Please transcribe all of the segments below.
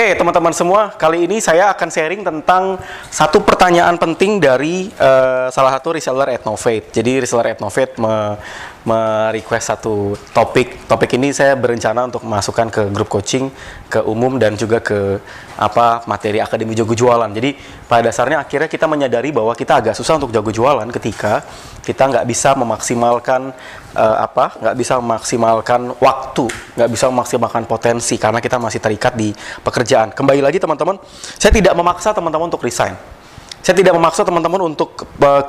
Oke, teman-teman semua, kali ini saya akan sharing tentang satu pertanyaan penting dari salah satu reseller Ethnovate. Jadi reseller Ethnovate request satu topik. Topik ini saya berencana untuk masukkan ke grup coaching, ke umum dan juga ke materi Akademi Jago Jualan. Jadi pada dasarnya akhirnya kita menyadari bahwa kita agak susah untuk jago jualan ketika kita nggak bisa memaksimalkan waktu, nggak bisa memaksimalkan potensi karena kita masih terikat di pekerjaan. Kembali lagi teman-teman, saya tidak memaksa teman-teman untuk resign. Saya tidak memaksa teman-teman untuk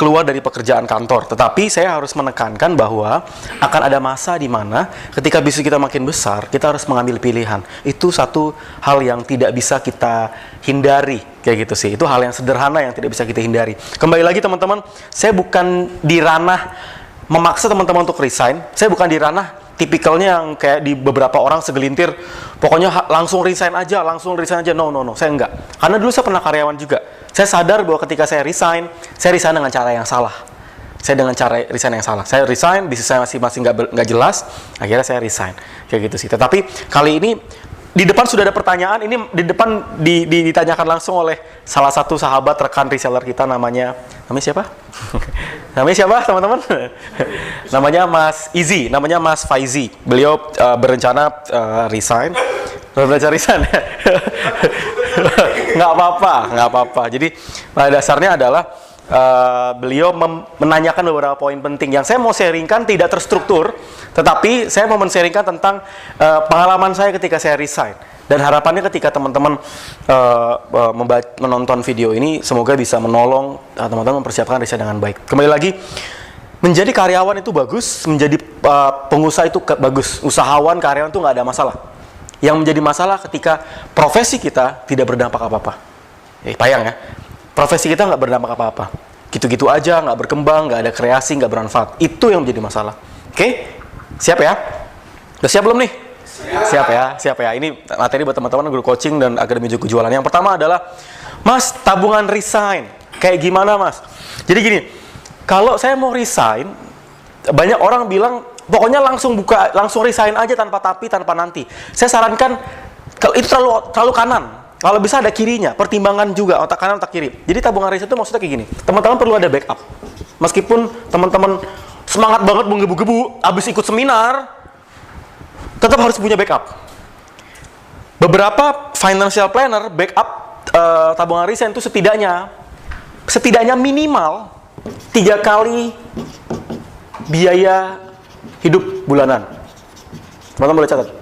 keluar dari pekerjaan kantor, tetapi saya harus menekankan bahwa akan ada masa di mana ketika bisnis kita makin besar, kita harus mengambil pilihan. Itu satu hal yang tidak bisa kita hindari, kayak gitu sih. Itu hal yang sederhana yang tidak bisa kita hindari. Kembali lagi teman-teman, saya bukan di ranah memaksa teman-teman untuk resign. Saya bukan di ranah tipikalnya yang kayak di beberapa orang segelintir, pokoknya langsung resign aja. No, saya enggak. Karena dulu saya pernah karyawan juga. Saya sadar bahwa ketika saya resign dengan cara yang salah. Saya resign, bisnis saya masih nggak jelas, akhirnya saya resign. Kayak gitu sih. Tetapi kali ini, di depan sudah ada pertanyaan, ini di depan ditanyakan langsung oleh salah satu sahabat rekan reseller kita, namanya siapa? Namanya siapa teman-teman? Namanya Mas Izzy, namanya Mas Faizi. Beliau berencana resign. Nggak apa-apa. Jadi pada dasarnya adalah beliau menanyakan beberapa poin penting yang saya mau sharingkan, tidak terstruktur, tetapi saya mau men-sharingkan tentang pengalaman saya ketika saya resign. Dan harapannya ketika teman-teman menonton video ini, semoga bisa menolong teman-teman mempersiapkan resign dengan baik. Kembali lagi, menjadi karyawan itu bagus, menjadi pengusaha itu bagus. Usahawan, karyawan itu nggak ada masalah. Yang menjadi masalah ketika profesi kita tidak berdampak apa-apa. Bayang ya, profesi kita nggak berdampak apa-apa. Gitu-gitu aja, nggak berkembang, nggak ada kreasi, nggak bermanfaat. Itu yang menjadi masalah. Oke? Siap ya? Udah siap belum nih? Siap ya. Ini materi buat teman-teman guru coaching dan Akademi Jago Jualan. Yang pertama adalah, Mas, tabungan resign. Kayak gimana, Mas? Jadi gini, kalau saya mau resign, banyak orang bilang, pokoknya langsung resign aja tanpa tapi, tanpa nanti. Saya sarankan, kalau itu terlalu kanan. Kalau bisa ada kirinya, pertimbangan juga, otak kanan, otak kiri. Jadi tabungan resign itu maksudnya kayak gini, teman-teman perlu ada backup. Meskipun teman-teman semangat banget menggebu-gebu, habis ikut seminar, tetap harus punya backup. Beberapa financial planner backup tabungan resign itu setidaknya minimal 3 kali biaya hidup bulanan. Teman-teman boleh catat,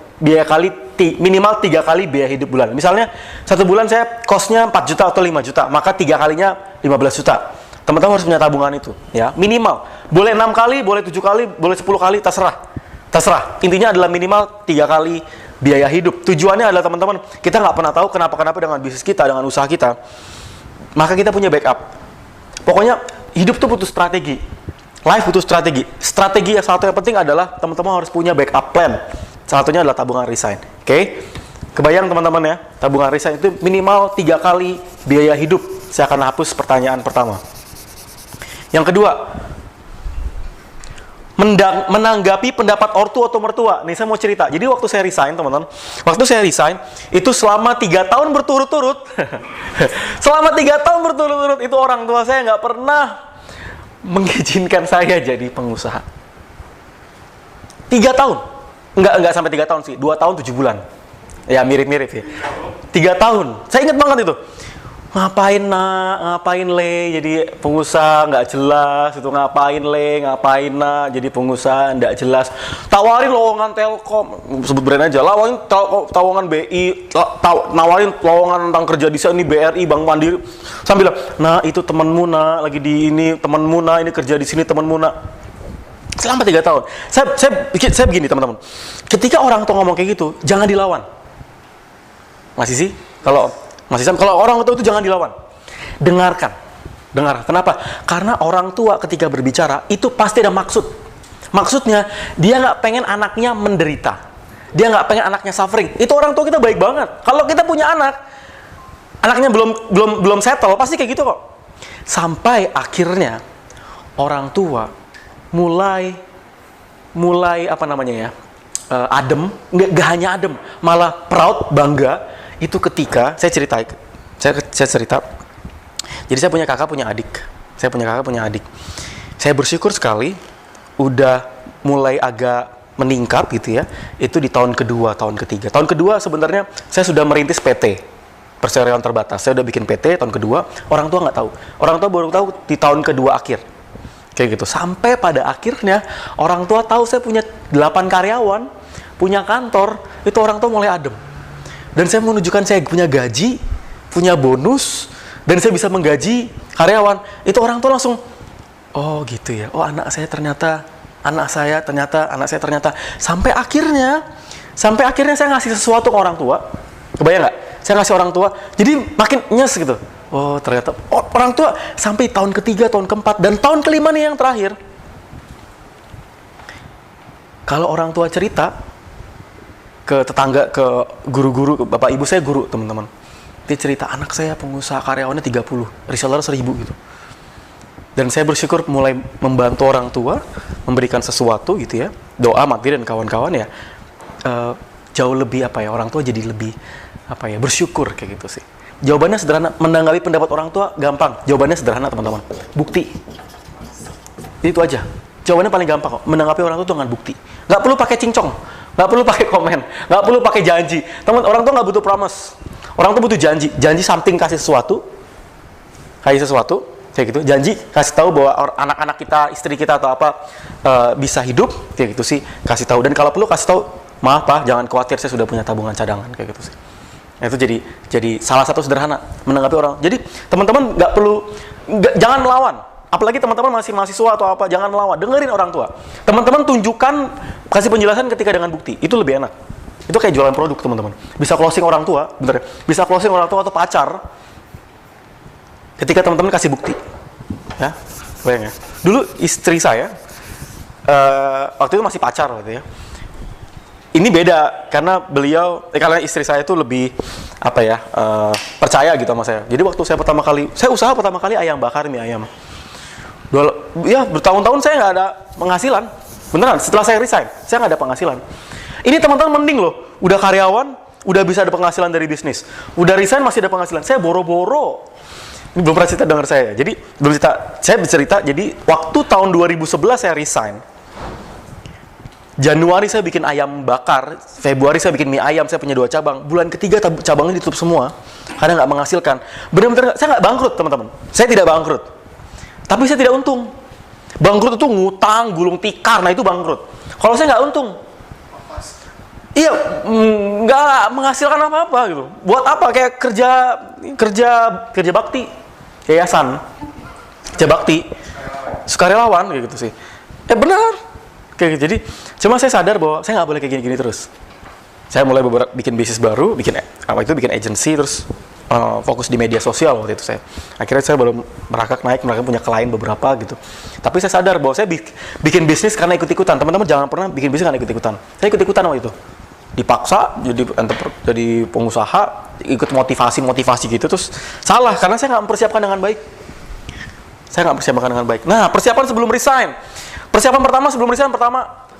minimal 3 kali biaya hidup bulanan. Misalnya satu bulan saya cost-nya 4 juta atau 5 juta, maka 3 kalinya 15 juta. Teman-teman harus punya tabungan itu, ya, minimal. Boleh 6 kali, boleh 7 kali, boleh 10 kali, terserah. Intinya adalah minimal 3 kali biaya hidup. Tujuannya adalah teman-teman, kita nggak pernah tahu kenapa dengan bisnis kita, dengan usaha kita. Maka kita punya backup. Pokoknya hidup tuh butuh strategi. Life butuh strategi. Strategi yang satu yang penting adalah teman-teman harus punya backup plan. Salah satunya adalah tabungan resign. Oke? Kebayang teman-teman ya, tabungan resign itu minimal 3 kali biaya hidup. Saya akan hapus pertanyaan pertama. Yang kedua, menanggapi pendapat ortu atau mertua. Nih saya mau cerita. Jadi waktu saya resign, teman-teman, itu selama 3 tahun berturut-turut. Selama 3 tahun berturut-turut itu orang tua saya nggak pernah mengizinkan saya jadi pengusaha. 3 tahun. Enggak sampai 3 tahun sih. 2 tahun 7 bulan. Ya mirip-mirip ya. 3 tahun. Saya ingat banget itu. Ngapain le jadi pengusaha nggak jelas itu, ngapain jadi pengusaha nggak jelas, tawarin lowongan Telkom, sebut brand aja, tawarin BI, nawarin lowongan tentang kerja di sini BRI, Bank Mandiri, sambil bilang, nah itu temenmu nak lagi di ini, temenmu nak ini kerja di sini, temenmu nak. Selama 3 tahun saya begini teman-teman, ketika orang tua ngomong kayak gitu jangan dilawan. Kalau orang tua itu jangan dilawan. Dengarkan. Kenapa? Karena orang tua ketika berbicara itu pasti ada maksud. Maksudnya dia nggak pengen anaknya menderita. Dia nggak pengen anaknya suffering. Itu orang tua kita baik banget. Kalau kita punya anaknya belum settle, pasti kayak gitu kok. Sampai akhirnya orang tua mulai adem, nggak hanya adem, malah proud, bangga. itu ketika saya cerita. Jadi saya punya kakak, punya adik. Saya bersyukur sekali udah mulai agak meningkat gitu ya. Itu di tahun kedua, tahun ketiga. Tahun kedua sebenarnya saya sudah merintis PT, perseroan terbatas. Saya udah bikin PT tahun kedua, orang tua nggak tahu. Orang tua baru tahu di tahun kedua akhir. Kayak gitu. Sampai pada akhirnya orang tua tahu saya punya 8 karyawan, punya kantor, itu orang tua mulai adem. Dan saya menunjukkan saya punya gaji, punya bonus, dan saya bisa menggaji karyawan. Itu orang tua langsung, oh gitu ya. Oh anak saya ternyata. Sampai akhirnya saya ngasih sesuatu ke orang tua. Kebayang nggak? Saya ngasih orang tua, jadi makin nyes gitu. Oh ternyata orang tua sampai tahun ketiga, tahun keempat, dan tahun kelima nih yang terakhir. Kalau orang tua cerita ke tetangga, ke guru-guru, bapak ibu saya guru teman-teman. Dia cerita anak saya pengusaha karyawannya 30, reseller 1000 gitu. Dan saya bersyukur mulai membantu orang tua, memberikan sesuatu gitu ya. Doa, mati dan kawan-kawan ya. Jauh lebih orang tua jadi lebih bersyukur kayak gitu sih. Jawabannya sederhana, menanggapi pendapat orang tua gampang. Jawabannya sederhana teman-teman, bukti. Itu aja. Jawabannya paling gampang kok. Menanggapi orang tua dengan bukti. Nggak perlu pakai cincong, nggak perlu pakai komen, nggak perlu pakai janji. Orang tua nggak butuh promise. Orang tua butuh janji. Janji something, kasih sesuatu, kayak gitu. Janji kasih tahu bahwa anak-anak kita, istri kita atau apa bisa hidup, kayak gitu sih. Kasih tahu. Dan kalau perlu kasih tahu, maaf Pak, jangan khawatir, saya sudah punya tabungan cadangan, kayak gitu sih. Itu jadi salah satu sederhana menanggapi orang. Jadi teman-teman jangan melawan. Apalagi teman-teman masih mahasiswa atau apa, jangan melawan. Dengerin orang tua. Teman-teman tunjukkan, kasih penjelasan ketika dengan bukti. Itu lebih enak. Itu kayak jualan produk teman-teman. Bisa closing orang tua, bisa closing orang tua atau pacar. Ketika teman-teman kasih bukti, ya, bayang ya. Dulu istri saya, waktu itu masih pacar gitu ya. Ini beda karena karena istri saya itu lebih percaya gitu sama saya. Jadi waktu saya usaha pertama kali ayam bakar, mie ayam. Bertahun-tahun saya nggak ada penghasilan, beneran. Setelah saya resign, saya nggak ada penghasilan. Ini teman-teman mending loh, udah karyawan, udah bisa ada penghasilan dari bisnis, udah resign masih ada penghasilan. Saya boro-boro. Ini belum pernah cerita dengar saya. Jadi saya bercerita. Jadi waktu tahun 2011 saya resign. Januari saya bikin ayam bakar, Februari saya bikin mie ayam, saya punya 2 cabang. Bulan ketiga cabangnya ditutup semua karena nggak menghasilkan. Benar-benar saya nggak bangkrut teman-teman. Saya tidak bangkrut, tapi saya tidak untung. Bangkrut itu ngutang, gulung tikar, nah itu bangkrut. Kalau saya nggak untung, iya nggak menghasilkan apa-apa gitu. Buat apa? Kayak kerja bakti, yayasan, kerja bakti, sukarelawan kayak gitu sih. Benar. Kayak gitu. Jadi cuma saya sadar bahwa saya nggak boleh kayak gini-gini terus. Saya mulai bikin bisnis baru, bikin agency, terus fokus di media sosial waktu itu saya. Akhirnya saya baru merangkak punya klien beberapa gitu. Tapi saya sadar bahwa saya bikin bisnis karena ikut-ikutan. Teman-teman jangan pernah bikin bisnis karena ikut-ikutan. Saya ikut-ikutan waktu itu. Dipaksa jadi pengusaha, ikut motivasi gitu, terus salah karena saya nggak mempersiapkan dengan baik. Nah, persiapan sebelum resign. Persiapan pertama sebelum resign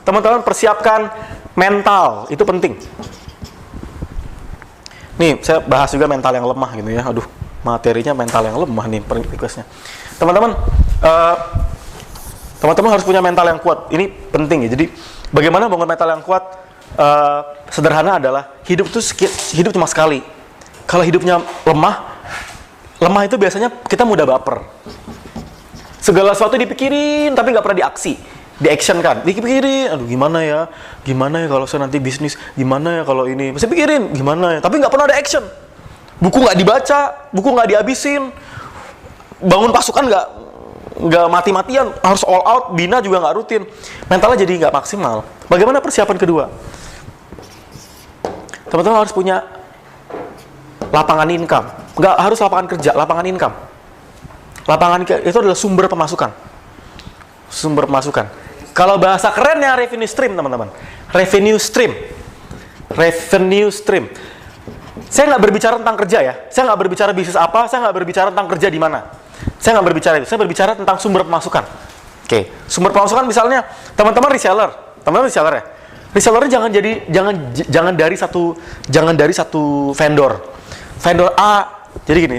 teman-teman persiapkan mental, itu penting. Nih, saya bahas juga mental yang lemah gitu ya. Aduh, materinya mental yang lemah nih requestnya. Teman-teman harus punya mental yang kuat. Ini penting ya. Jadi, bagaimana bangun mental yang kuat? Sederhana adalah hidup cuma sekali. Kalau hidupnya lemah itu biasanya kita mudah baper. Segala sesuatu dipikirin tapi nggak pernah di action kan, dipikirin, aduh gimana ya kalau saya nanti bisnis, gimana ya kalau ini, masih pikirin gimana ya, tapi nggak pernah ada action. Buku nggak dibaca, buku nggak dihabisin, bangun pasukan nggak mati-matian, harus all out, bina juga nggak rutin, mentalnya jadi nggak maksimal. Bagaimana persiapan kedua? Teman-teman harus punya lapangan income, nggak harus lapangan kerja, lapangan income. Lapangan itu adalah sumber pemasukan. Kalau bahasa kerennya revenue stream, teman-teman. Revenue stream. Saya nggak berbicara tentang kerja ya. Saya nggak berbicara bisnis apa. Saya nggak berbicara tentang kerja di mana. Saya nggak berbicara itu. Saya berbicara tentang sumber pemasukan. Oke. Sumber pemasukan misalnya teman-teman reseller ya. Resellernya jangan dari satu vendor. Vendor A. Jadi gini,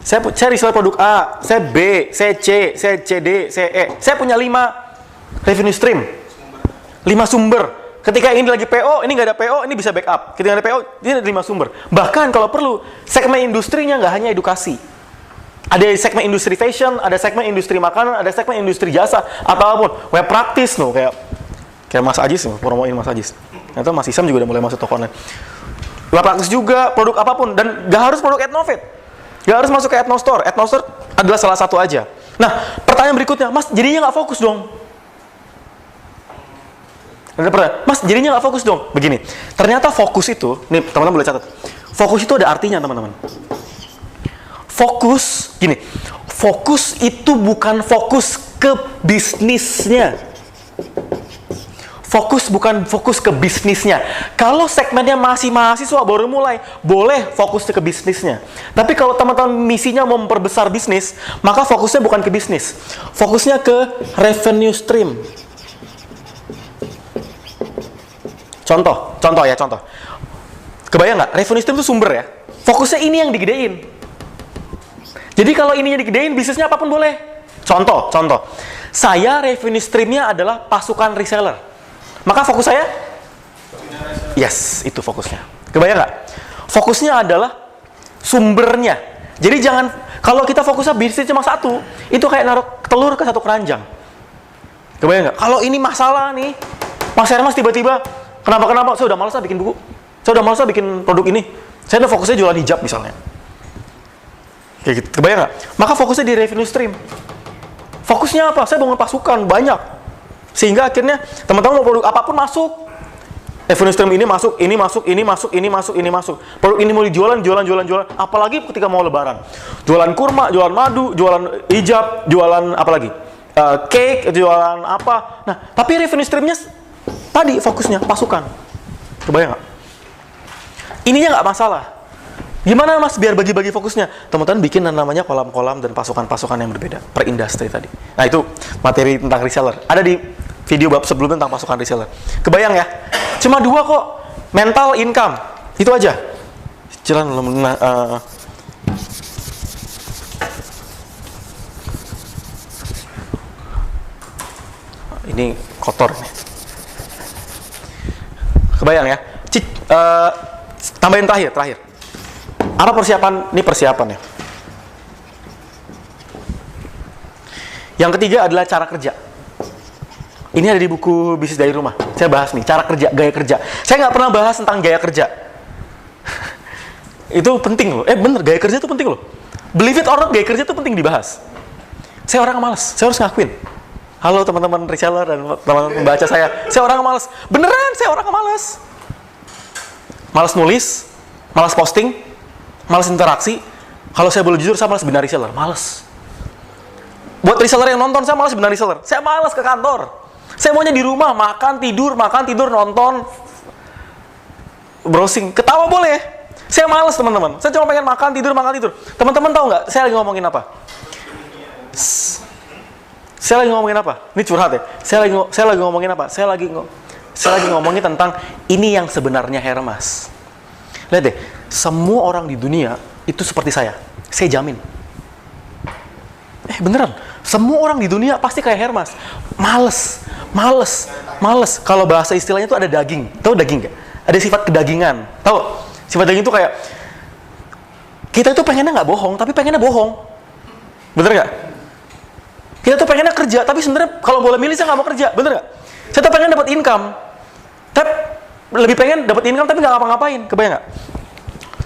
saya reseller produk A, saya B, saya C, saya CD, saya E. Saya punya 5 revenue stream. 5 sumber. Ketika ini lagi PO, ini nggak ada PO, ini bisa backup. Ketika ada PO, ini ada 5 sumber. Bahkan kalau perlu, segmen industrinya nggak hanya edukasi. Ada segmen industri fashion, ada segmen industri makanan, ada segmen industri jasa, atau apapun. Web praktis loh, kayak Mas Ajis, promoin Mas Ajis. Ternyata Mas Isam juga udah mulai masuk toko online. Web praktis juga, produk apapun. Dan nggak harus produk Etnovate. Nggak harus masuk ke Etnostore. Etnostore adalah salah satu aja. Nah, pertanyaan berikutnya, Mas, jadinya nggak fokus dong? Mas, jadinya nggak fokus dong? Begini, ternyata fokus itu, nih teman-teman boleh catat. Fokus itu ada artinya, teman-teman. Fokus, gini, fokus itu bukan fokus ke bisnisnya. Fokus bukan fokus ke bisnisnya. Kalau segmennya masih mahasiswa baru mulai, boleh fokus ke bisnisnya. Tapi kalau teman-teman misinya mau memperbesar bisnis, maka fokusnya bukan ke bisnis. Fokusnya ke revenue stream. Contoh. Kebayang nggak? Revenue stream itu sumber ya. Fokusnya ini yang digedein. Jadi kalau ininya digedein, bisnisnya apapun boleh. Contoh. Saya revenue streamnya adalah pasukan reseller. Maka fokus saya? Yes, itu fokusnya. Kebayang nggak? Fokusnya adalah sumbernya. Jadi jangan, kalau kita fokusnya bisnis cuma satu, itu kayak naruh telur ke satu keranjang. Kebayang nggak? Kalau ini masalah nih, Mas Hermas tiba-tiba, kenapa? Saya udah malas bikin buku. Saya udah malas bikin produk ini. Saya udah fokusnya jualan hijab misalnya. Kayak gitu, kebayang nggak? Maka fokusnya di revenue stream. Fokusnya apa? Saya bangun pasukan, banyak. Sehingga akhirnya, teman-teman mau produk apapun masuk. Revenue stream ini masuk. Produk ini mau dijualan. Apalagi ketika mau lebaran. Jualan kurma, jualan madu, jualan hijab, jualan apa lagi? Cake, jualan apa. Nah, tapi revenue streamnya, tadi fokusnya, pasukan. Kebayang nggak? Ininya nggak masalah. Gimana Mas biar bagi-bagi fokusnya? Teman-teman bikin namanya kolam-kolam dan pasukan-pasukan yang berbeda per industri tadi. Nah, itu materi tentang reseller. Ada di video bab sebelumnya tentang pasukan reseller. Kebayang ya? Cuma 2 kok. Mental, income. Itu aja. Ini kotor nih. Kebayang ya? Tambahin terakhir. Apa persiapan? Ini persiapannya. Yang ketiga adalah cara kerja. Ini ada di buku Bisnis dari Rumah. Saya bahas nih, cara kerja, gaya kerja. Saya nggak pernah bahas tentang gaya kerja. Itu penting loh. Bener, gaya kerja itu penting loh. Believe it or not, gaya kerja itu penting dibahas. Saya orang malas, saya harus ngakuin. Halo teman-teman reseller dan teman-teman pembaca saya orang malas. Beneran, saya orang malas. Malas nulis, malas posting, malas interaksi. Kalau saya boleh jujur, saya malas benar reseller, malas. Buat reseller yang nonton, saya malas benar reseller. Saya malas ke kantor. Saya maunya di rumah, makan, tidur, nonton, browsing. Ketawa boleh. Saya malas, teman-teman. Saya cuma pengen makan, tidur. Teman-teman tahu nggak, saya lagi ngomongin apa? Saya lagi ngomongin apa? Ini curhat ya. Saya lagi ngomongin apa? Saya lagi ngomongin tentang ini yang sebenarnya Hermas. Lihat deh, semua orang di dunia itu seperti saya. Saya jamin. Beneran. Semua orang di dunia pasti kayak Hermas. Males. Kalau bahasa istilahnya itu ada daging. Tahu daging nggak? Ada sifat kedagingan. Tahu? Sifat daging itu kayak kita itu pengennya nggak bohong, tapi pengennya bohong. Bener nggak? Kita tuh pengennya kerja, tapi sebenarnya kalau boleh milih saya nggak mau kerja. Bener nggak? Saya tuh pengen dapat income, tapi lebih pengen dapat income tapi nggak ngapa-ngapain. Kebayang nggak?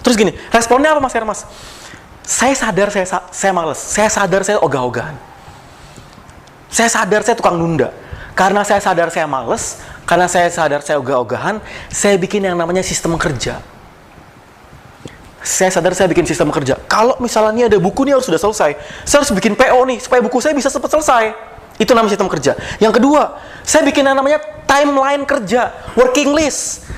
Terus gini, responnya apa Mas Hermas? Saya sadar saya males. Saya sadar saya ogah-ogahan. Saya sadar saya tukang nunda. Karena saya sadar saya males, karena saya sadar saya ogah-ogahan, saya bikin yang namanya sistem kerja. Saya sadar saya bikin sistem kerja. Kalau misalnya ini ada buku nih harus sudah selesai, saya harus bikin PO nih supaya buku saya bisa cepat selesai. Itu namanya sistem kerja. Yang kedua, saya bikin yang namanya timeline kerja, working list.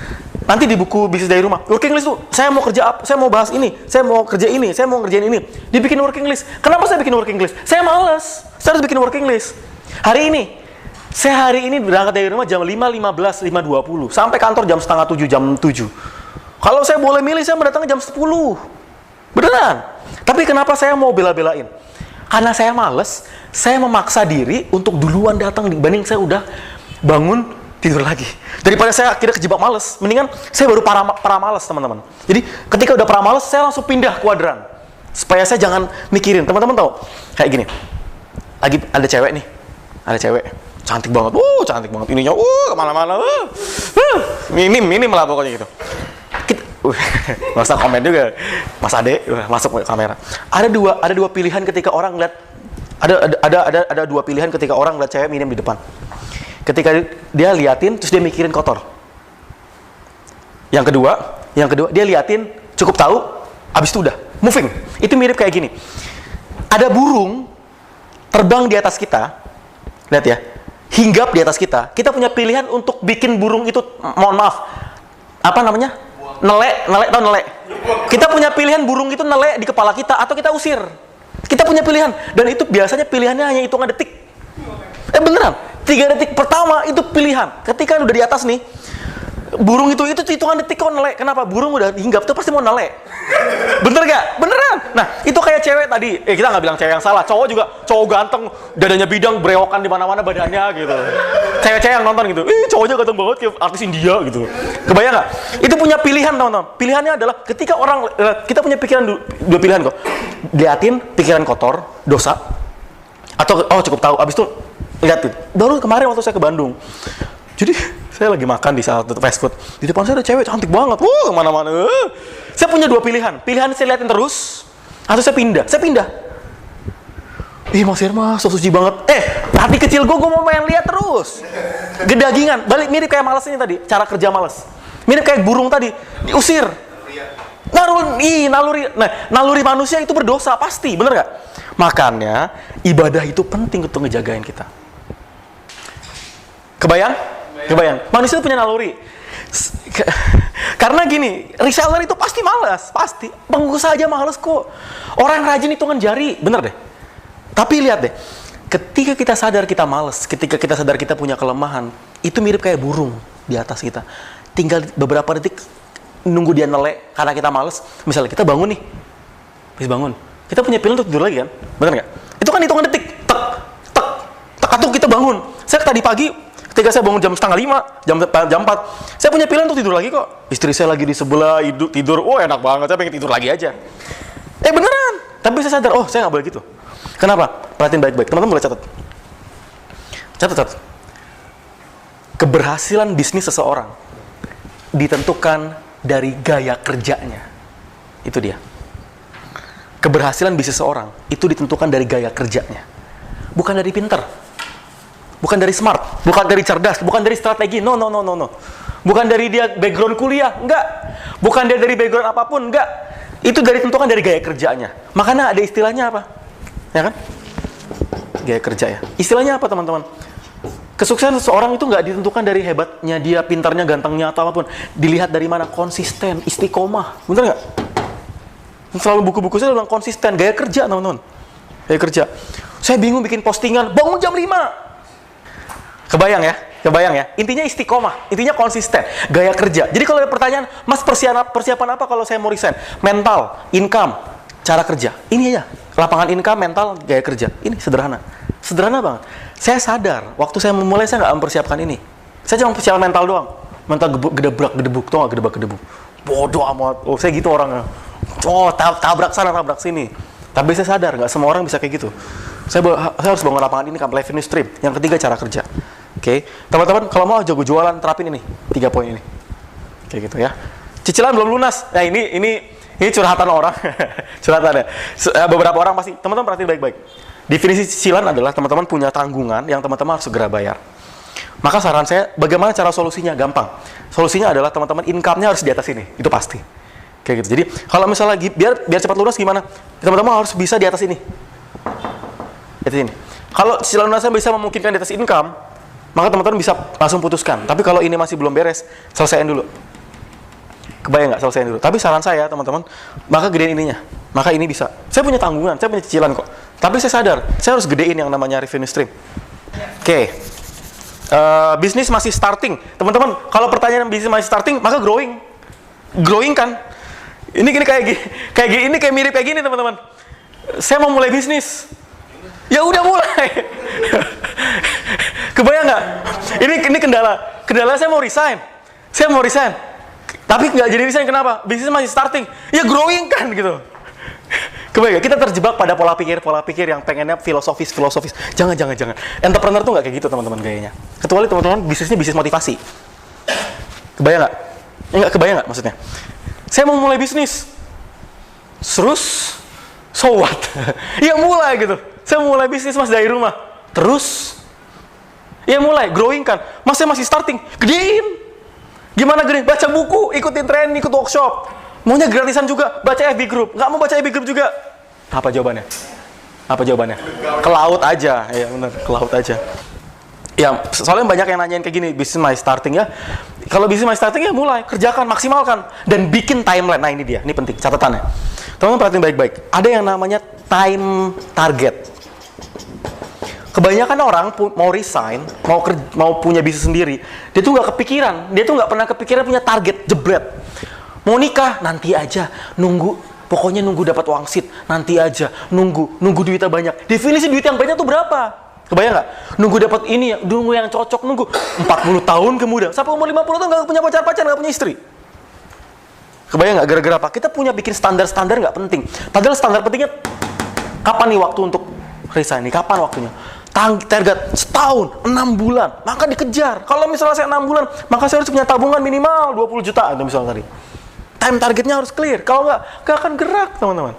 Nanti di buku Bisnis dari Rumah, working list tuh, saya mau kerja apa, saya mau bahas ini, saya mau kerja ini, saya mau ngerjain ini. Dibikin working list. Kenapa saya bikin working list? Saya malas. Saya harus bikin working list. Hari ini, Saya hari ini berangkat dari rumah jam 5.15, 5.20. Sampai kantor jam setengah 7, jam 7. Kalau saya boleh milih, saya mendatangi jam 10. Beneran. Tapi kenapa saya mau bela-belain? Karena saya males, saya memaksa diri untuk duluan datang dibanding saya udah bangun tidur lagi. Daripada saya akhirnya kejebak males, mendingan saya baru para males, teman-teman. Jadi ketika udah para males, saya langsung pindah kuadran. Supaya saya jangan mikirin. Teman-teman tahu, kayak gini. Lagi ada cewek nih. Ada cewek. Cantik banget. Cantik banget. Ininya, kemana-mana. Minim lah pokoknya gitu. Nggak usah komen juga. Mas Ade, masuk ke kamera. Ada dua pilihan ketika orang ngeliat. Ada dua pilihan ketika orang ngeliat cewek minim di depan. Ketika dia liatin, terus dia mikirin kotor. Yang kedua, dia liatin, cukup tahu, abis itu udah, moving. Itu mirip kayak gini. Ada burung terbang di atas kita, lihat ya, hinggap di atas kita. Kita punya pilihan untuk bikin burung itu, mohon maaf, apa namanya? Nelek, tau nelek? Kita punya pilihan burung itu nelek di kepala kita, atau kita usir. Kita punya pilihan, dan itu biasanya pilihannya hanya hitungan detik. Beneran. 3 detik pertama itu pilihan. Ketika udah di atas nih, burung itu hitungan detik kok nelek. Kenapa? Burung udah hinggap tuh pasti mau nelek. Bener gak? Beneran. Nah, itu kayak cewek tadi. Kita nggak bilang cewek yang salah. Cowok juga, cowok ganteng, dadanya bidang, brewokan di mana-mana badannya gitu. Cewek-cewek yang nonton gitu. Cowoknya ganteng banget kayak artis India gitu. Kebayang nggak? Itu punya pilihan, teman-teman. Pilihannya adalah ketika orang kita punya pikiran dua pilihan kok. Liatin pikiran kotor, dosa, atau cukup tahu. Abis itu lihat tuh, baru kemarin waktu saya ke Bandung, jadi saya lagi makan di salah satu fast food, di depan saya ada cewek cantik banget, kemana-mana. Saya punya dua pilihan saya liatin terus, atau saya pindah. Mas Irma, so suci banget. Hati kecil gue mau main lihat terus, gedagingan, balik mirip kayak males ini tadi, cara kerja males, mirip kayak burung tadi, diusir. Naluri manusia itu berdosa, pasti, bener gak? Makanya, ibadah itu penting untuk ngejagain kita. Kebayang? Manusia itu punya naluri. Karena gini, reseller itu pasti malas, pasti. Pengusaha aja malas kok. Orang rajin hitungan jari, bener deh. Tapi lihat deh, ketika kita sadar kita malas, ketika kita sadar kita punya kelemahan, itu mirip kayak burung di atas kita. Tinggal beberapa detik nunggu dia nelek karena kita malas. Misalnya kita bangun nih, habis bangun, kita punya pilihan untuk tidur lagi kan? Bener nggak? Itu kan hitungan detik, tek, atau kita bangun. Saya tadi pagi, ketika saya bangun jam 4:30, jam 4, saya punya pilihan untuk tidur lagi kok. Istri saya lagi di sebelah, tidur, enak banget, saya pengen tidur lagi aja. Beneran, tapi saya sadar, saya nggak boleh gitu. Kenapa? Perhatiin baik-baik, teman-teman boleh catat. Catat. Keberhasilan bisnis seseorang ditentukan dari gaya kerjanya. Itu dia. Keberhasilan bisnis seseorang itu ditentukan dari gaya kerjanya. Bukan dari pinter. Bukan dari smart, bukan dari cerdas, bukan dari strategi. No. Bukan dari dia background kuliah, enggak. Bukan dia dari background apapun, enggak. Itu ditentukan dari gaya kerjanya. Makanya ada istilahnya apa? Ya kan? Gaya kerja ya. Istilahnya apa, teman-teman? Kesuksesan seseorang itu nggak ditentukan dari hebatnya dia, pintarnya, gantengnya, atau apapun. Dilihat dari mana? Konsisten, istiqomah. Bener nggak? Selalu buku-buku saya bilang konsisten. Gaya kerja, teman-teman. Gaya kerja. Saya bingung bikin postingan, bangun jam 5. Kebayang ya? Intinya istiqomah, intinya konsisten. Gaya kerja. Jadi kalau ada pertanyaan, Mas persiapan apa kalau saya mau resign? Mental, income, cara kerja. Ini aja. Lapangan income, mental, gaya kerja. Ini sederhana banget. Saya sadar, waktu saya memulai saya nggak mempersiapkan ini. Saya cuma persiapan mental doang. Mental gedebuk, tau nggak gedebuk? Bodoh amat. Saya gitu orangnya. Tabrak sana, tabrak sini. Tapi saya sadar, nggak semua orang bisa kayak gitu. Saya harus bangun lapangan income, revenue stream. Yang ketiga, cara kerja. Oke, teman-teman, kalau mau jago jualan, terapin ini, 3 poin ini. Kayak gitu ya. Cicilan belum lunas. Nah, ini curhatan orang. Curhatannya. Beberapa orang pasti, teman-teman perhatiin baik-baik. Definisi cicilan adalah teman-teman punya tanggungan yang teman-teman harus segera bayar. Maka saran saya, bagaimana cara solusinya? Gampang. Solusinya adalah teman-teman income-nya harus di atas ini. Itu pasti. Kayak gitu. Jadi, kalau misalnya biar cepat lunas gimana? Teman-teman harus bisa di atas ini. Di atas ini. Kalau cicilan lunasnya bisa memungkinkan di atas income, maka teman-teman bisa langsung putuskan. Tapi kalau ini masih belum beres, selesaiin dulu. Kebayang nggak? Selesaiin dulu. Tapi saran saya, teman-teman, maka gedein ininya. Maka ini bisa. Saya punya tanggungan, saya punya cicilan kok. Tapi saya sadar, saya harus gedein yang namanya revenue stream. Oke. bisnis masih starting. Teman-teman, kalau pertanyaan bisnis masih starting, maka growing. Growing kan? Ini kayak mirip kayak gini, teman-teman. Saya mau mulai bisnis. Ya udah mulai. Kebayang nggak? Ini kendala. Kendala saya mau resign. Tapi nggak jadi resign, kenapa? Bisnis masih starting. Ya growing kan gitu. Kebayang, kita terjebak pada pola pikir yang pengennya filosofis. Jangan. Entrepreneur tuh nggak kayak gitu, teman-teman, gayanya. Kecuali teman-teman bisnisnya bisnis motivasi. Kebayang nggak? Nggak kebayang nggak maksudnya? Saya mau mulai bisnis. Terus, so what? Ya mulai gitu. Saya mau mulai bisnis, Mas, dari rumah. Terus, ya mulai, growing kan. Mas, saya masih starting. Gedein. Gimana gedein? Baca buku, ikutin training, ikut workshop. Maunya gratisan juga, baca FB Group. Nggak mau baca FB Group juga. Apa jawabannya? Ke laut aja. Ya benar, ke laut aja. Ya, soalnya banyak yang nanyain kayak gini, bisnis my starting ya. Kalau bisnis my starting ya mulai, kerjakan, maksimalkan. Dan bikin timeline. Nah ini dia, ini penting, catatannya. Teman-teman perhatiin baik-baik. Ada yang namanya time target. Kebanyakan orang mau resign, mau punya bisnis sendiri, dia tuh nggak kepikiran. Dia tuh nggak pernah kepikiran punya target, jebret. Mau nikah, nanti aja, pokoknya nunggu dapat wangsit, nanti aja, nunggu duitnya banyak. Definisi duit yang banyak tuh berapa? Kebayang nggak? Nunggu dapat ini, nunggu yang cocok, nunggu 40 tahun kemudian. Sampai umur 50 tahun nggak punya pacar, nggak punya istri. Kebayang nggak? Gara-gara apa? Kita punya bikin standar nggak penting. Padahal standar pentingnya, kapan nih waktu untuk resign nih? Kapan waktunya? Target setahun, 6 bulan, maka dikejar. Kalau misalnya saya 6 bulan, maka saya harus punya tabungan minimal 20 juta, itu misalnya tadi. Time targetnya harus clear. Kalau nggak akan gerak, teman-teman.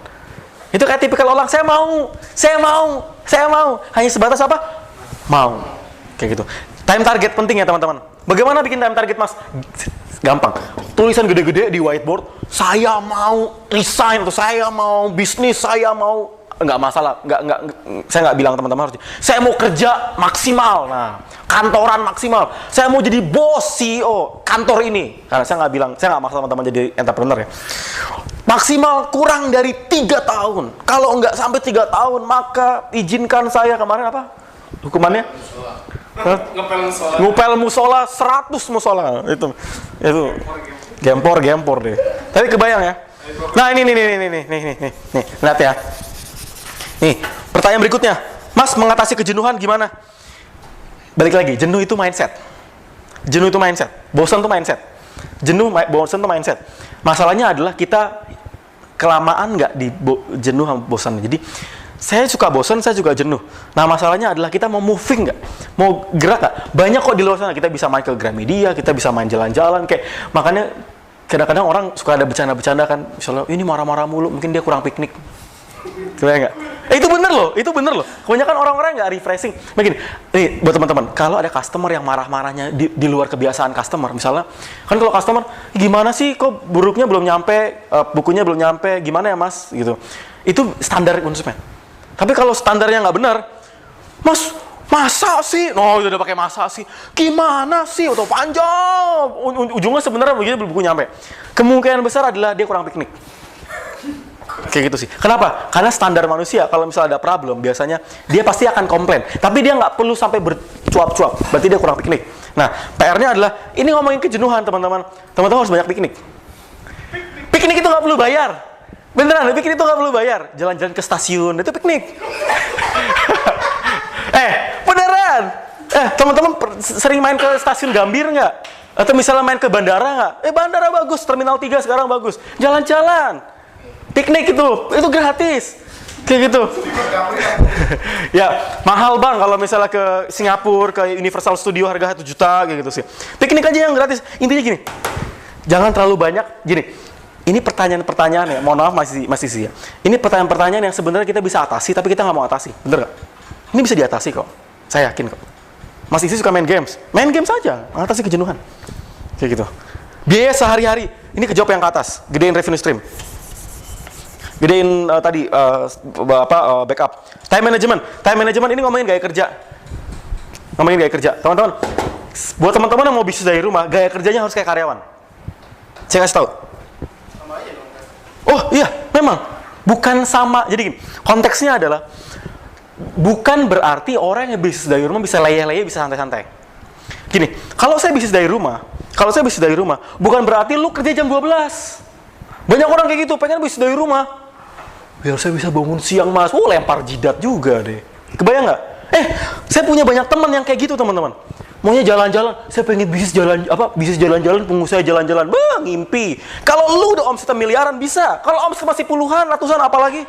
Itu kayak tipikal orang, saya mau. Hanya sebatas apa? Mau. Kayak gitu. Time target penting ya, teman-teman. Bagaimana bikin time target, Mas? Gampang. Tulisan gede-gede di whiteboard, saya mau resign, atau saya mau bisnis, saya mau. Nggak masalah, saya nggak bilang teman-teman harus. Saya mau kerja maksimal, nah, kantoran maksimal. Saya mau jadi bos CEO kantor ini. Karena saya nggak maksa teman-teman jadi entrepreneur ya. Maksimal kurang dari 3 tahun. Kalau nggak sampai 3 tahun, maka izinkan saya kemarin apa? Hukumannya? Ngupel musola 100 musola. Itu gempor deh. Tapi kebayang ya. Nah ini lihat ya. Nih, pertanyaan berikutnya. Mas, mengatasi kejenuhan gimana? Balik lagi, jenuh itu mindset. Bosan tuh mindset. Bosan tuh mindset. Masalahnya adalah kita kelamaan nggak di jenuh sama bosan. Jadi, saya suka bosan, saya juga jenuh. Nah, masalahnya adalah kita mau moving nggak? Mau gerak nggak? Banyak kok di luar sana. Kita bisa main ke Gramedia, kita bisa main jalan-jalan. Makanya, kadang-kadang orang suka ada bercanda-bercanda kan. Misalnya, ini marah-marah mulu, mungkin dia kurang piknik. Kebayang nggak? Itu bener loh. Kebanyakan orang-orang nggak refreshing. Begini, nih buat teman-teman, kalau ada customer yang marah-marahnya di luar kebiasaan customer, misalnya, kan kalau customer, gimana sih, kok buruknya belum nyampe, bukunya belum nyampe, gimana ya Mas, gitu. Itu standar konsumen. Tapi kalau standarnya nggak benar, Mas, masa sih? No, udah pakai masa sih. Gimana sih? Atau panjang. Ujungnya sebenarnya begitu buku nyampe. Kemungkinan besar adalah dia kurang piknik. Kayak gitu sih. Kenapa? Karena standar manusia kalau misalnya ada problem, biasanya dia pasti akan komplain. Tapi dia nggak perlu sampai bercuap-cuap. Berarti dia kurang piknik. Nah, PR-nya adalah ini ngomongin kejenuhan, teman-teman. Teman-teman harus banyak piknik. Piknik itu nggak perlu bayar. Beneran, piknik itu nggak perlu bayar. Jalan-jalan ke stasiun itu piknik. Beneran. Teman-teman sering main ke stasiun Gambir nggak? Atau misalnya main ke bandara nggak? Bandara bagus, Terminal 3 sekarang bagus. Jalan-jalan. Piknik itu gratis. Kayak gitu. Ya, mahal bang kalau misalnya ke Singapura, ke Universal Studio harga 1 juta kayak gitu sih. Piknik aja yang gratis. Intinya gini. Jangan terlalu banyak gini. Ini pertanyaan-pertanyaan ya. Mohon maaf masih sih ya. Ini pertanyaan-pertanyaan yang sebenarnya kita bisa atasi tapi kita nggak mau atasi. Bener nggak? Ini bisa diatasi kok. Saya yakin kok. Mas Isi suka main games. Main games aja, atasi kejenuhan. Kayak gitu. Biaya sehari-hari. Ini kejawab yang ke atas. Gedein revenue stream. Gedein backup. Time management ini ngomongin gaya kerja. Teman-teman, buat teman-teman yang mau bisnis dari rumah, gaya kerjanya harus kayak karyawan. Saya kasih tahu. Oh iya, memang bukan sama. Jadi gini, konteksnya adalah bukan berarti orang yang bisnis dari rumah bisa leyeh-leyeh, bisa santai-santai. Gini, kalau saya bisnis dari rumah, bukan berarti lu kerja jam 12. Banyak orang kayak gitu, pengen bisnis dari rumah. Biar saya bisa bangun siang, Mas. Lempar jidat juga deh. Kebayang nggak? Saya punya banyak teman yang kayak gitu, teman-teman. Maunya jalan-jalan, saya pengen bisnis jalan-jalan, pengusaha jalan-jalan. Ngimpi. Kalau lu udah omset miliaran bisa. Kalau omset masih puluhan, ratusan, apalagi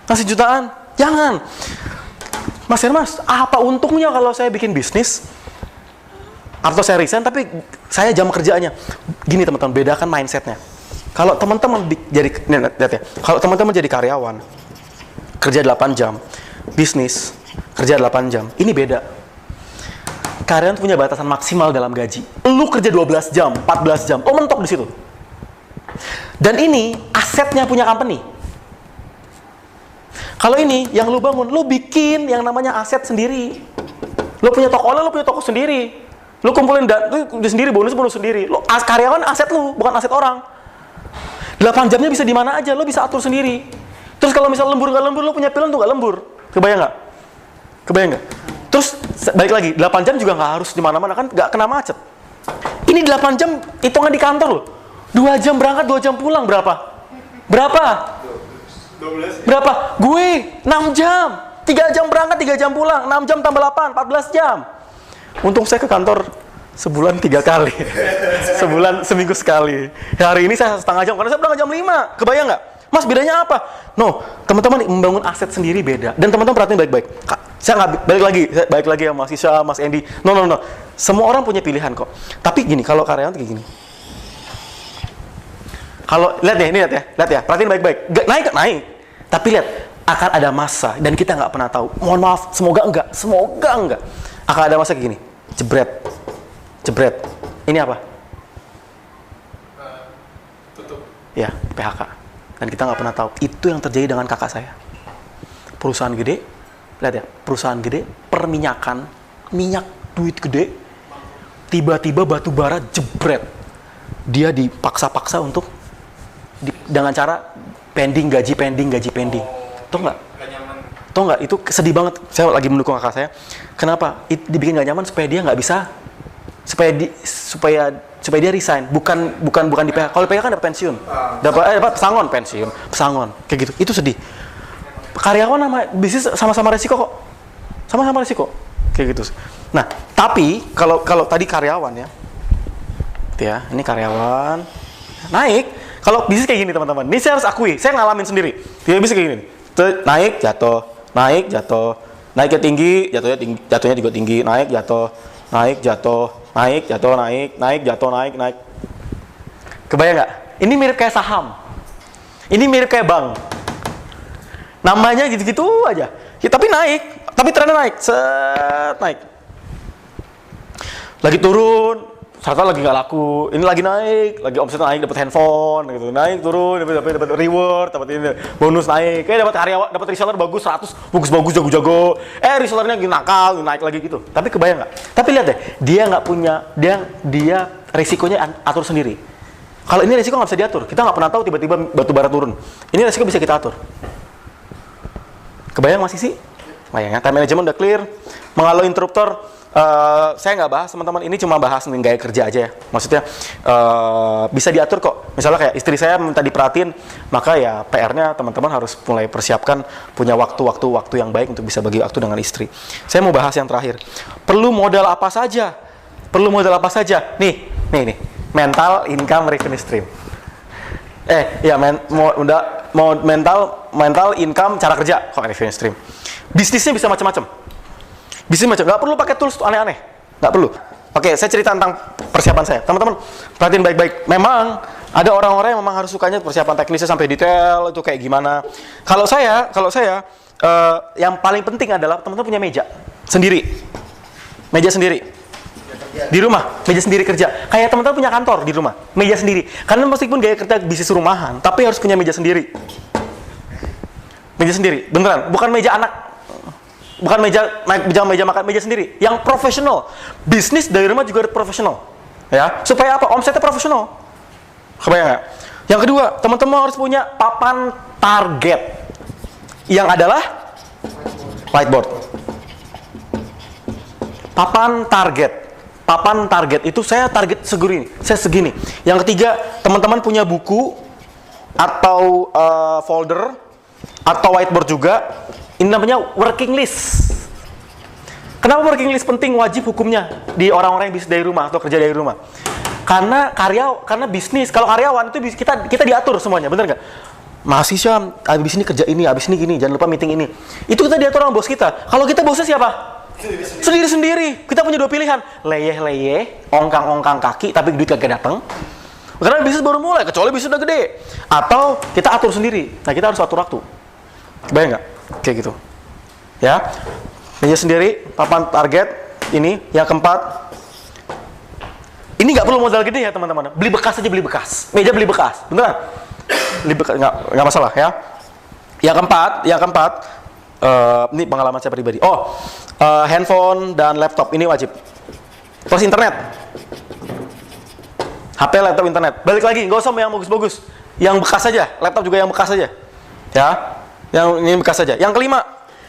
masih jutaan. Jangan. Mas, apa untungnya kalau saya bikin bisnis? Atau saya resign, tapi saya jam kerjaannya. Gini teman-teman, bedakan mindsetnya. Kalau teman-teman jadi karyawan, kerja 8 jam, bisnis, kerja 8 jam, ini beda. Karyawan punya batasan maksimal dalam gaji. Lu kerja 12 jam, 14 jam, lo mentok di situ. Dan ini asetnya punya company. Kalau ini yang lu bangun, lu bikin yang namanya aset sendiri. Lu punya toko online, lu punya toko sendiri. Lu kumpulin lu sendiri, bonus sendiri. Lu karyawan aset lu, bukan aset orang. 8 jamnya bisa di mana aja, lu bisa atur sendiri. Terus kalau misal lembur nggak lembur, lu punya pilihan tuh nggak lembur. Kebayang nggak? Terus balik lagi, 8 jam juga nggak harus di mana-mana, kan nggak kena macet. Ini 8 jam hitungan di kantor loh. 2 jam berangkat, 2 jam pulang, berapa? 12. Berapa? Gue 6 jam. 3 jam berangkat, 3 jam pulang. 6 jam tambah 8, 14 jam. Untung saya ke kantor sebulan 3 kali. Seminggu sekali. Hari ini saya setengah jam, karena saya berangkat jam 5. Kebayang nggak? Mas, bedanya apa? No, teman-teman membangun aset sendiri beda. Dan teman-teman perhatiin baik-baik. Saya nggak balik lagi ya Mas Isha, Mas Andy. No. Semua orang punya pilihan kok. Tapi gini, kalau karyawan kayak gini. Kalau lihat ya, perhatiin baik-baik. Naik. Tapi lihat, akan ada masa dan kita nggak pernah tahu. Mohon maaf, semoga enggak. Akan ada masa kayak gini. Jebret. Ini apa? Tutup. Ya, PHK. Dan kita nggak pernah tahu. Itu yang terjadi dengan kakak saya. Perusahaan gede, lihat ya, perusahaan gede, perminyakan, minyak, duit gede, tiba-tiba batu bara jebret. Dia dipaksa-paksa untuk dengan cara pending gaji. Tahu nggak? Itu sedih banget. Saya lagi mendukung kakak saya. Kenapa? Dibikin nggak nyaman supaya dia nggak bisa, supaya dia resign. Bukan di PHK. Kalau di PHK kan dapat pensiun, dapat pesangon, kayak gitu. Itu sedih. Karyawan sama bisnis sama-sama resiko kok. Sama-sama resiko. Kayak gitu. Nah, tapi kalau tadi karyawan ya, ini karyawan naik. Kalau bisnis kayak gini teman-teman, ini saya harus akui, saya ngalamin sendiri. Tidak bisa kayak gini. Naik, jatuh, naiknya tinggi, jatuhnya juga tinggi, naik, jatuh, naik. Kebayang nggak? Ini mirip kayak saham. Ini mirip kayak bank. Namanya gitu-gitu aja. Ya, tapi trennya naik. Naik. Lagi turun, ternyata lagi nggak laku. Ini lagi naik, lagi omset naik, dapat handphone gitu. Naik, turun, dapat reward, dapat ini bonus naik. Kayak dapat karyawan, dapat reseller bagus 100, bagus jago-jago. Resellernya lagi nakal, naik lagi gitu. Tapi kebayang nggak? Tapi lihat deh, dia nggak punya, dia risikonya atur sendiri. Kalau ini risiko nggak bisa diatur. Kita nggak pernah tahu tiba-tiba batu bara turun. Ini risiko bisa kita atur. Kebayang masih sih? Bayangnya time management udah clear. Mengalau interruptor, saya nggak bahas teman-teman, ini cuma bahas gaya kerja aja ya. Maksudnya bisa diatur kok. Misalnya kayak istri saya minta diperhatiin, maka ya PR-nya teman-teman harus mulai persiapkan punya waktu yang baik untuk bisa bagi waktu dengan istri. Saya mau bahas yang terakhir. Perlu modal apa saja? Nih. Mental, income, revenue stream. Mental, income, cara kerja, kok revenue stream. Bisnisnya bisa macam-macam. Nggak perlu pakai tools aneh-aneh. Nggak perlu. Oke, saya cerita tentang persiapan saya. Teman-teman, perhatiin baik-baik. Memang ada orang-orang yang memang harus sukanya persiapan teknisnya sampai detail, itu kayak gimana. Kalau saya, yang paling penting adalah teman-teman punya meja sendiri. Di rumah, meja sendiri kerja. Kayak teman-teman punya kantor di rumah, meja sendiri. Karena meskipun gaya kerja bisnis rumahan, tapi harus punya meja sendiri. Meja sendiri, beneran. Bukan meja anak. Bukan meja makan, meja sendiri. Yang profesional. Bisnis dari rumah juga harus profesional. Ya, supaya apa? Omsetnya profesional. Kebayang nggak? Yang kedua, teman-teman harus punya papan target. Yang adalah whiteboard. Papan target. papan target itu saya target segini, saya segini. Yang ketiga, teman-teman punya buku atau folder atau whiteboard juga. Ini namanya working list. Kenapa working list penting, wajib hukumnya di orang-orang yang bisnis dari rumah atau kerja dari rumah? Karena bisnis, kalau karyawan itu kita diatur semuanya, bener nggak? Mahasiswa, abis ini kerja ini, abis ini gini, jangan lupa meeting ini. Itu kita diatur sama bos kita. Kalau kita bosnya siapa? Sendiri-sendiri. Kita punya dua pilihan, leyeh-leyeh, ongkang-ongkang kaki, tapi duit kagak datang. Karena bisnis baru mulai, kecuali bisnis udah gede. Atau kita atur sendiri. Nah, kita harus atur waktu. Bayang nggak? Kayak gitu. Ya. Meja sendiri, papan target, ini. Yang keempat, ini nggak perlu modal gede ya teman-teman. Beli bekas aja, beli bekas. Meja beli bekas, beneran. Beli bekas, nggak masalah ya. Yang keempat, ini pengalaman saya pribadi. Handphone dan laptop ini wajib. Plus internet. HP, laptop, internet. Balik lagi, nggak usah yang bagus-bagus. Yang bekas saja, laptop juga yang bekas saja. Ya, yang ini bekas saja. Yang kelima,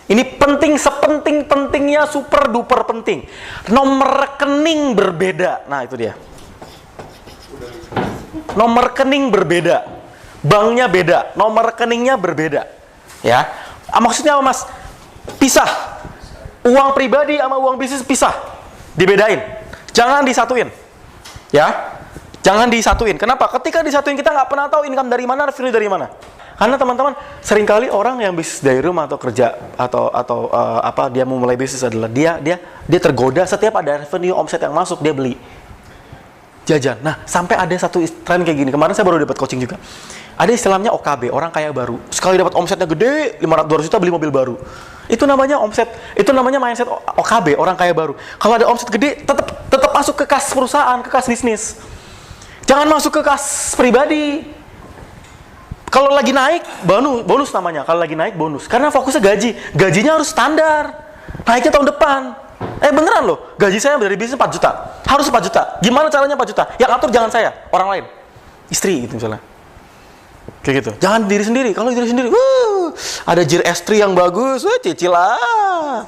ini penting, sepenting-pentingnya, super duper penting. Nomor rekening berbeda. Nah, itu dia. Nomor rekening berbeda. Banknya beda, nomor rekeningnya berbeda. Ya. Maksudnya apa, Mas? Pisah. Uang pribadi sama uang bisnis pisah. Dibedain. Jangan disatuin. Ya. Jangan disatuin. Kenapa? Ketika disatuin kita nggak pernah tahu income dari mana, revenue dari mana. Karena teman-teman, seringkali orang yang bisnis dari rumah atau kerja atau dia mau mulai bisnis adalah dia tergoda setiap ada revenue, omset yang masuk dia beli jajan. Nah, sampai ada satu tren kayak gini. Kemarin saya baru dapat coaching juga. Ada istilahnya OKB, orang kaya baru. Sekali dapat omsetnya gede, 500-200 juta beli mobil baru. Itu namanya omset, itu namanya mindset OKB, orang kaya baru. Kalau ada omset gede, tetap masuk ke kas perusahaan, ke kas bisnis. Jangan masuk ke kas pribadi. Kalau lagi naik, bonus namanya. Kalau lagi naik, bonus. Karena fokusnya gaji. Gajinya harus standar. Naiknya tahun depan. Beneran loh. Gaji saya dari bisnis 4 juta. Harus 4 juta. Gimana caranya 4 juta? Yang atur jangan saya, orang lain. Istri gitu misalnya. Kayak gitu. Jangan diri sendiri. Kalau diri sendiri, ada gear S3 yang bagus, cicil lah.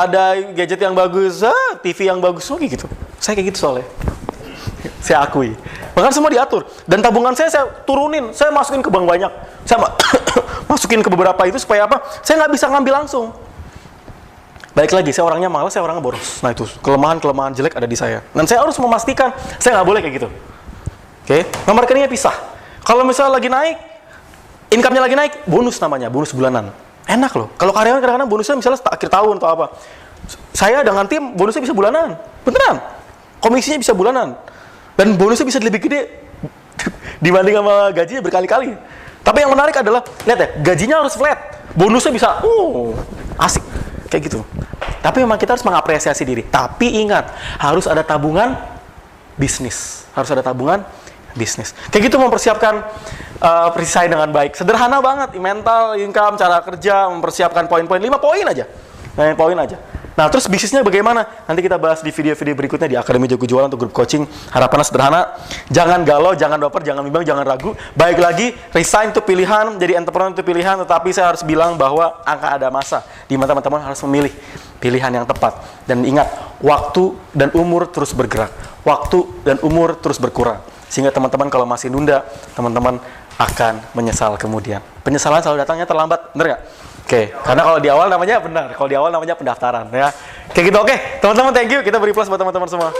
Ada gadget yang bagus, TV yang bagus, kayak gitu. Saya kayak gitu soalnya. Saya akui. Bahkan semua diatur. Dan tabungan saya turunin. Saya masukin ke bank banyak. Saya masukin ke beberapa itu supaya apa? Saya nggak bisa ngambil langsung. Balik lagi, saya orangnya malas, saya orangnya boros. Nah itu, kelemahan jelek ada di saya. Dan saya harus memastikan, saya nggak boleh kayak gitu. Oke? Nomor rekeningnya pisah. Kalau misalnya lagi naik, income-nya lagi naik, bonus namanya, bonus bulanan. Enak loh. Kalau karyawan kadang-kadang bonusnya misalnya akhir tahun atau apa. Saya dengan tim, bonusnya bisa bulanan. Beneran. Komisinya bisa bulanan. Dan bonusnya bisa lebih gede dibanding sama gajinya berkali-kali. Tapi yang menarik adalah, lihat ya, gajinya harus flat. Bonusnya bisa, asik. Kayak gitu. Tapi memang kita harus mengapresiasi diri. Tapi ingat, harus ada tabungan bisnis. Harus ada tabungan bisnis. Kayak gitu mempersiapkan perisai dengan baik. Sederhana banget, mental, income, cara kerja, mempersiapkan poin-poin, 5 poin aja. 5 poin aja. Nah, terus bisnisnya bagaimana? Nanti kita bahas di video-video berikutnya di Akademi Jago Jualan untuk grup coaching. Harapannya sederhana, jangan galau, jangan baper, jangan bimbang, jangan ragu. Baik lagi, resign itu pilihan, jadi entrepreneur itu pilihan, tetapi saya harus bilang bahwa akan ada masa di mana teman-teman harus memilih pilihan yang tepat. Dan ingat, waktu dan umur terus bergerak. Waktu dan umur terus berkurang. Sehingga teman-teman kalau masih nunda, teman-teman akan menyesal kemudian. Penyesalan selalu datangnya terlambat, bener nggak? Oke, karena kalau di awal namanya benar, kalau di awal namanya pendaftaran ya. Kayak gitu, oke. Teman-teman, thank you. Kita beri plus buat teman-teman semua.